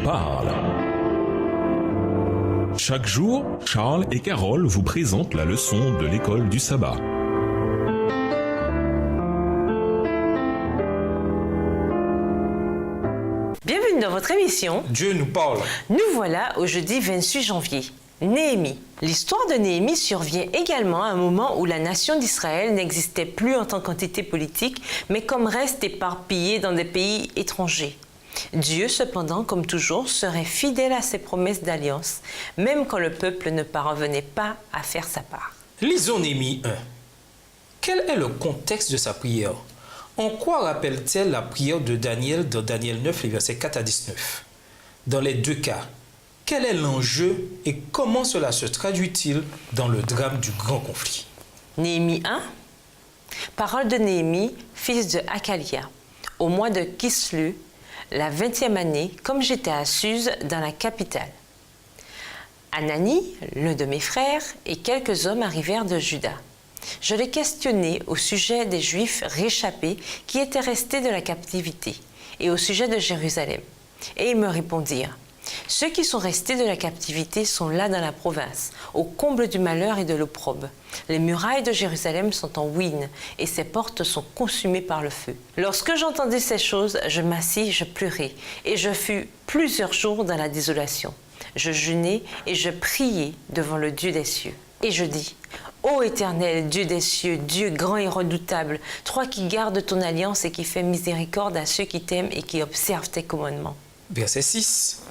parle. Chaque jour, Charles et Carole vous présentent la leçon de l'école du sabbat. Bienvenue dans votre émission Dieu nous parle. Nous voilà au jeudi 28 janvier. Néhémie. L'histoire de Néhémie survient également à un moment où la nation d'Israël n'existait plus en tant qu'entité politique, mais comme reste éparpillée dans des pays étrangers. Dieu, cependant, comme toujours, serait fidèle à ses promesses d'alliance, même quand le peuple ne parvenait pas à faire sa part. Lisons Néhémie 1. Quel est le contexte de sa prière? En quoi rappelle-t-elle la prière de Daniel dans Daniel 9, les versets 4 à 19? Dans les deux cas, quel est l'enjeu et comment cela se traduit-il dans le drame du grand conflit? Néhémie 1. Parole de Néhémie, fils de Hakalia. Au mois de Kislu, la 20e année, comme j'étais à Suse, dans la capitale. Anani, l'un de mes frères, et quelques hommes arrivèrent de Juda. Je les questionnai au sujet des Juifs réchappés qui étaient restés de la captivité et au sujet de Jérusalem. Et ils me répondirent: ceux qui sont restés de la captivité sont là dans la province, au comble du malheur et de l'opprobre. Les murailles de Jérusalem sont en ruine et ses portes sont consumées par le feu. Lorsque j'entendis ces choses, je m'assis, je pleurai et je fus plusieurs jours dans la désolation. Je jeûnai et je priai devant le Dieu des cieux. Et je dis: ô Éternel, Dieu des cieux, Dieu grand et redoutable, toi qui gardes ton alliance et qui fais miséricorde à ceux qui t'aiment et qui observent tes commandements. Verset 6.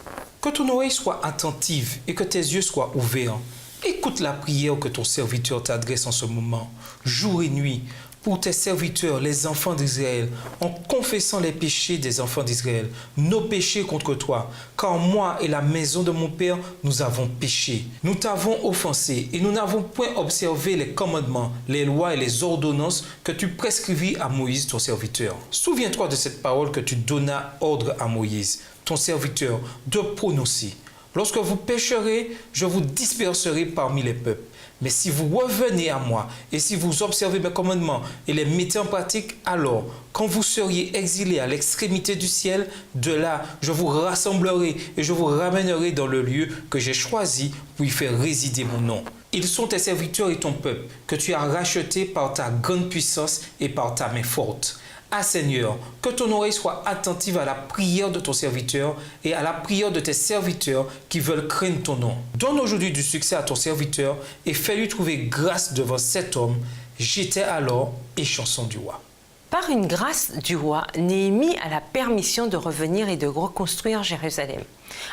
Que ton oreille soit attentive et que tes yeux soient ouverts. Écoute la prière que ton serviteur t'adresse en ce moment, jour et nuit, pour tes serviteurs, les enfants d'Israël, en confessant les péchés des enfants d'Israël, nos péchés contre toi, car moi et la maison de mon Père, nous avons péché. Nous t'avons offensé et nous n'avons point observé les commandements, les lois et les ordonnances que tu prescrivis à Moïse, ton serviteur. Souviens-toi de cette parole que tu donnas ordre à Moïse, ton serviteur, de prononcer. Lorsque vous pécherez, je vous disperserai parmi les peuples. Mais si vous revenez à moi et si vous observez mes commandements et les mettez en pratique, alors, quand vous seriez exilés à l'extrémité du ciel, de là, je vous rassemblerai et je vous ramènerai dans le lieu que j'ai choisi pour y faire résider mon nom. Ils sont tes serviteurs et ton peuple, que tu as rachetés par ta grande puissance et par ta main forte. Ah Seigneur, que ton oreille soit attentive à la prière de ton serviteur et à la prière de tes serviteurs qui veulent craindre ton nom. Donne aujourd'hui du succès à ton serviteur et fais-lui trouver grâce devant cet homme. J'étais alors et chanson du roi. Par une grâce du roi, Néhémie a la permission de revenir et de reconstruire Jérusalem.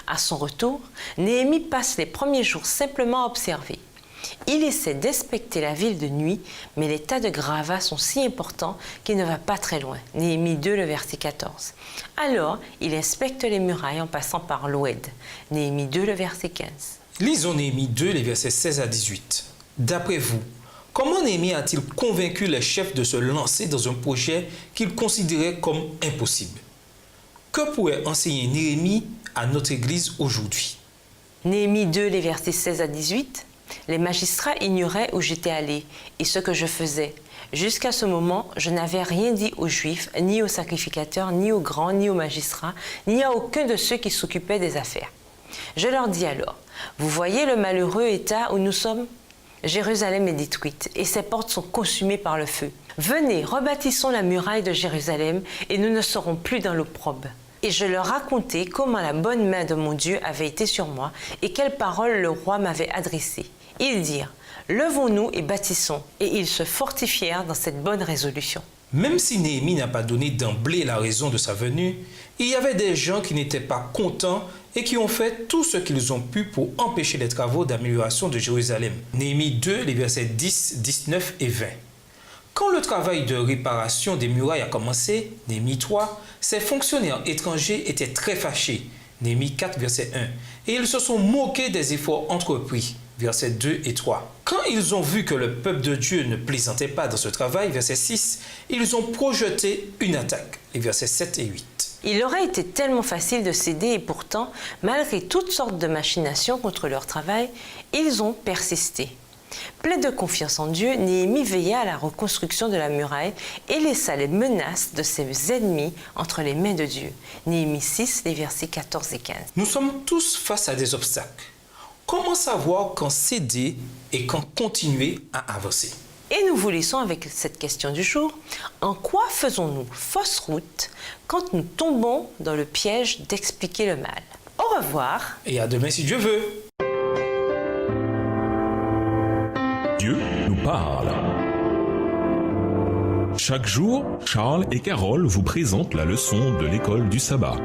À son retour, Néhémie passe les premiers jours simplement à observer. Il essaie d'inspecter la ville de nuit, mais les tas de gravats sont si importants qu'il ne va pas très loin. Néhémie 2, le verset 14. Alors, il inspecte les murailles en passant par l'Oued. Néhémie 2, le verset 15. Lisons Néhémie 2, les versets 16 à 18. D'après vous, comment Néhémie a-t-il convaincu les chefs de se lancer dans un projet qu'ils considéraient comme impossible? Que pourrait enseigner Néhémie à notre Église aujourd'hui? Néhémie 2, les versets 16 à 18. Les magistrats ignoraient où j'étais allé et ce que je faisais. Jusqu'à ce moment, je n'avais rien dit aux Juifs, ni aux sacrificateurs, ni aux grands, ni aux magistrats, ni à aucun de ceux qui s'occupaient des affaires. Je leur dis alors: vous voyez le malheureux état où nous sommes? Jérusalem est détruite et ses portes sont consumées par le feu. Venez, rebâtissons la muraille de Jérusalem et nous ne serons plus dans l'opprobre. Et je leur racontai comment la bonne main de mon Dieu avait été sur moi et quelles paroles le roi m'avait adressées. Ils dirent: levons-nous et bâtissons. Et ils se fortifièrent dans cette bonne résolution. Même si Néhémie n'a pas donné d'emblée la raison de sa venue, il y avait des gens qui n'étaient pas contents et qui ont fait tout ce qu'ils ont pu pour empêcher les travaux d'amélioration de Jérusalem. Néhémie 2, les versets 10, 19 et 20. Quand le travail de réparation des murailles a commencé, Néhémie 3, ces fonctionnaires étrangers étaient très fâchés. Néhémie 4, verset 1. Et ils se sont moqués des efforts entrepris. Versets 2 et 3. Quand ils ont vu que le peuple de Dieu ne plaisantait pas dans ce travail, verset 6, ils ont projeté une attaque, les versets 7 et 8. Il aurait été tellement facile de céder et pourtant, malgré toutes sortes de machinations contre leur travail, ils ont persisté. Plein de confiance en Dieu, Néhémie veilla à la reconstruction de la muraille et laissa les menaces de ses ennemis entre les mains de Dieu. Néhémie 6, les versets 14 et 15. Nous sommes tous face à des obstacles. Comment savoir quand céder et quand continuer à avancer? Et nous vous laissons avec cette question du jour. En quoi faisons-nous fausse route quand nous tombons dans le piège d'expliquer le mal? Au revoir. Et à demain si Dieu veut. Dieu nous parle. Chaque jour, Charles et Carole vous présentent la leçon de l'école du sabbat.